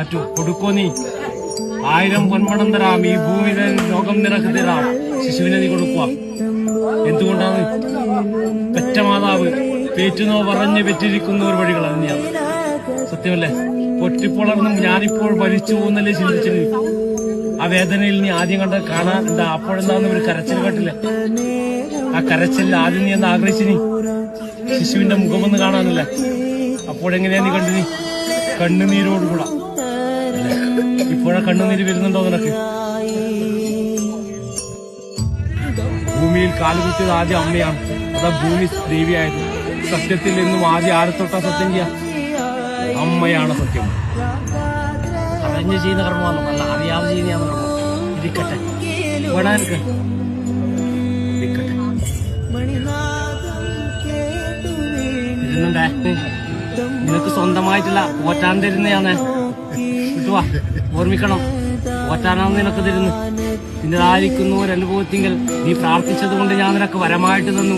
മാറ്റു കൊടുക്കോ നീ 1000 പൊന്മണം തരാം. ഈ ഭൂമിയിലെ ലോകം നിനക്ക് തരാം. ശിശുവിനെ നീ കൊടുക്കുക. എന്തുകൊണ്ടാണ്? പെറ്റ മാതാവ് പേറ്റുന്നോ പറഞ്ഞ് പെറ്റിരിക്കുന്ന ഒരു വഴികൾ തന്നെയാണ്. സത്യമല്ലേ? പൊട്ടിപ്പൊളർന്നും ഞാനിപ്പോൾ ഭരിച്ചു പോകുന്നല്ലേ ചിന്തിച്ചത്. ആ വേദനയിൽ നീ ആദ്യം കാണാൻ എന്താ? അപ്പോഴെന്താന്ന് ഒരു കരച്ചിൽ കേട്ടില്ലേ? ആ കരച്ചിൽ ആദ്യം നീ എന്താ ആഗ്രഹിച്ചു? നീ ശിശുവിന്റെ മുഖമൊന്ന് കാണാനില്ല. അപ്പോഴെങ്ങനെയാ നീ കണ്ടു? നീ കണ്ണുനീരോടുകൂടാ. ഇപ്പോഴാ കണ്ണുനീര് വരുന്നുണ്ടോ നിനക്ക്? ഭൂമിയിൽ കാലുകുത്തിയത് ആദ്യം അമ്മയാണ്. അതാ ഭൂമി ദേവിയായത്. സത്യത്തിൽ നിന്നും ആദ്യം ആരെ തൊട്ടാ സത്യം ചെയ്യാം? അമ്മയാണ് സത്യം. അറിഞ്ഞ് ചെയ്യുന്ന കർമ്മമാണ്, അല്ല അറിയാതെ ചെയ്യുന്ന കർമ്മം. ഇരിക്കട്ടെ, വേണാനിക്ക് ഇരിക്കട്ടെ. ഇരുന്നുണ്ടേ, നിനക്ക് സ്വന്തമായിട്ടില്ല, പോറ്റാൻ തരുന്നയാന്ന്. കിട്ടുവാ, ഓർമ്മിക്കണം. പോറ്റാനാണ് നിനക്ക് തരുന്നു. നിന്നതായിരിക്കുന്നു ഒരു അനുഭവത്തിങ്കിൽ നീ പ്രാർത്ഥിച്ചത് കൊണ്ട് ഞാൻ നിനക്ക് വരമായിട്ട് തന്നു.